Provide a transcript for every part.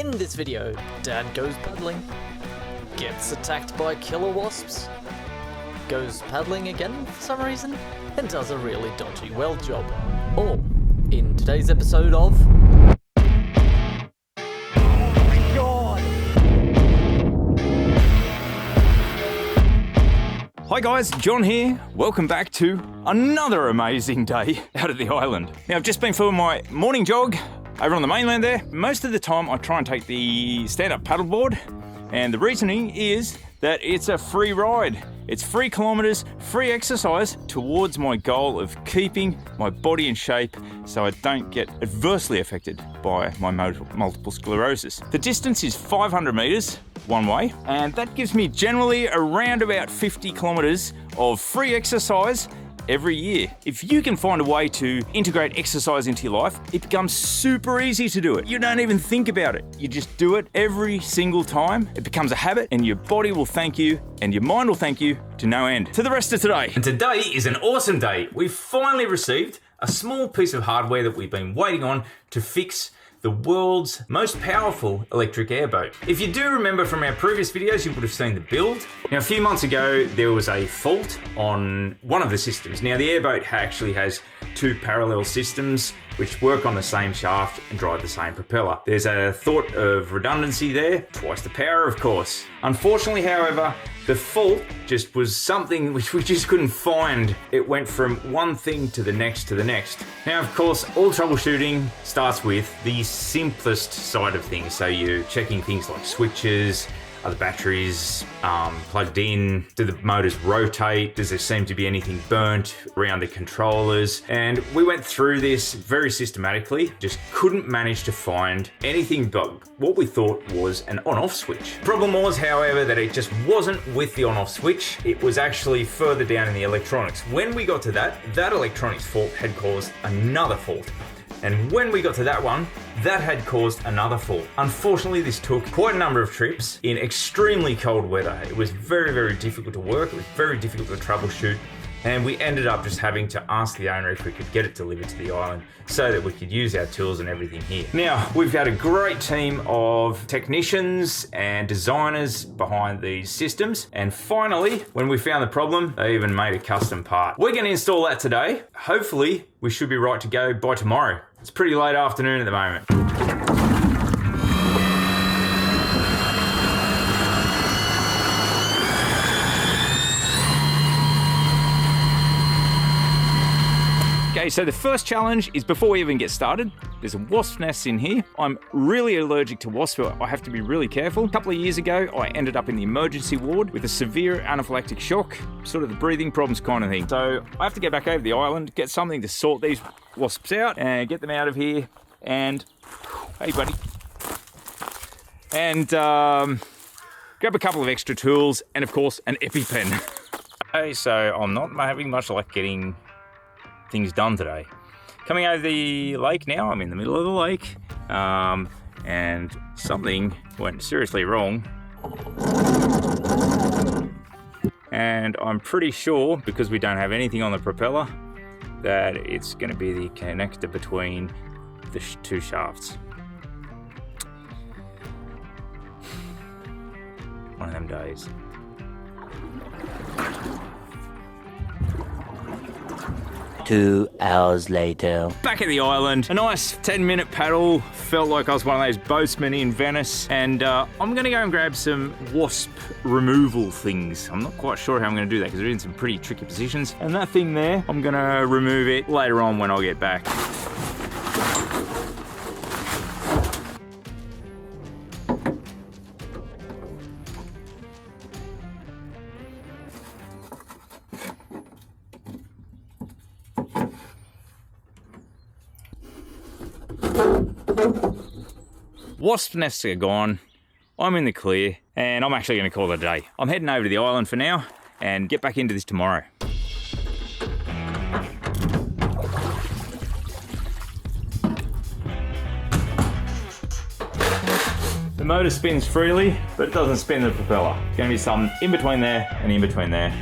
In this video, Dad goes paddling, gets attacked by killer wasps, goes paddling again for some reason, and does a really dodgy weld job. All in today's episode of... Hi guys, John here. Welcome back to another amazing day out at the island. Now I've just been for my morning jog over on the mainland there. Most of the time I try and take the stand-up paddleboard, and the reasoning is that it's a free ride. It's 3 kilometers, free exercise towards my goal of keeping my body in shape so I don't get adversely affected by my multiple sclerosis. The distance is 500 meters one way, and that gives me generally around about 50 kilometers of free exercise every year. If you can find a way to integrate exercise into your life, it becomes super easy to do it. You don't even think about it. You just do it every single time. It becomes a habit, and your body will thank you, and your mind will thank you to no end. To the rest of today. And today is an awesome day. We've finally received a small piece of hardware that we've been waiting on to fix the world's most powerful electric airboat. If you do remember from our previous videos, you would have seen the build. Now, a few months ago, there was a fault on one of the systems. Now, the airboat actually has 2 parallel systems which work on the same shaft and drive the same propeller. There's a thought of redundancy there, twice the power, of course. Unfortunately, however, the fault just was something which we just couldn't find. It went from one thing to the next to the next. Now, of course, all troubleshooting starts with the simplest side of things. So you're checking things like switches, are the batteries plugged in? Do the motors rotate? Does there seem to be anything burnt around the controllers? And we went through this very systematically, just couldn't manage to find anything but what we thought was an on-off switch. Problem was, however, that it just wasn't with the on-off switch. It was actually further down in the electronics. When we got to that electronics fault had caused another fault. And when we got to that one, that had caused another fault. Unfortunately, this took quite a number of trips in extremely cold weather. It was very, very difficult to work. It was very difficult to troubleshoot. And we ended up just having to ask the owner if we could get it delivered to the island so that we could use our tools and everything here. Now, we've had a great team of technicians and designers behind these systems. And finally, when we found the problem, they even made a custom part. We're going to install that today. Hopefully, we should be right to go by tomorrow. It's pretty late afternoon at the moment. Okay, so the first challenge is before we even get started. There's a wasp nest in here. I'm really allergic to wasps, so I have to be really careful. A couple of years ago, I ended up in the emergency ward with a severe anaphylactic shock, sort of the breathing problems kind of thing. So I have to get back over the island, get something to sort these wasps out and get them out of here. And, hey buddy. And grab a couple of extra tools and of course an EpiPen. Okay, so I'm not having much luck getting things done today. Coming over the lake now, I'm in the middle of the lake, and something went seriously wrong. And I'm pretty sure, because we don't have anything on the propeller, that it's going to be the connector between the 2 shafts. One of them days. Two hours later. Back at the island, a nice 10-minute paddle. Felt like I was one of those boatsmen in Venice. And I'm gonna go and grab some wasp removal things. I'm not quite sure how I'm gonna do that because they're in some pretty tricky positions. And that thing there, I'm gonna remove it later on when I get back. Wasp nests are gone, I'm in the clear, and I'm actually going to call it a day. I'm heading over to the island for now and get back into this tomorrow. The motor spins freely, but it doesn't spin the propeller. It's going to be some in between there and in between there.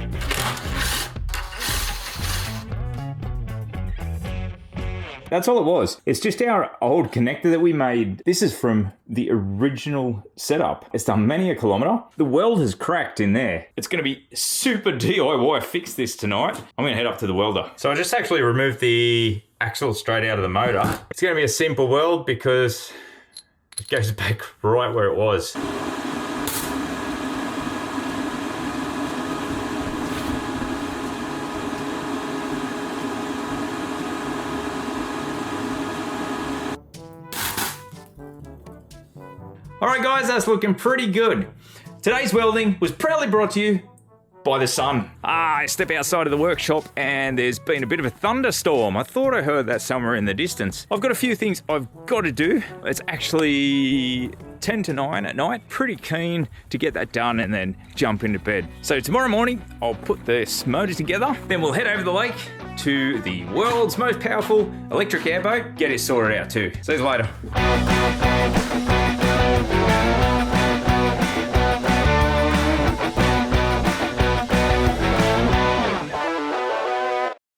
That's all it was. It's just our old connector that we made. This is from the original setup. It's done many a kilometre. The weld has cracked in there. It's going to be super DIY fix this tonight. I'm going to head up to the welder. So I just actually removed the axle straight out of the motor. It's going to be a simple weld because it goes back right where it was. All right, guys, that's looking pretty good. Today's welding was proudly brought to you by the sun. I step outside of the workshop and there's been a bit of a thunderstorm. I thought I heard that somewhere in the distance. I've got a few things I've got to do. It's actually 10 to 9 at night. Pretty keen to get that done and then jump into bed. So tomorrow morning, I'll put this motor together. Then we'll head over the lake to the world's most powerful electric airboat. Get it sorted out too. See you later.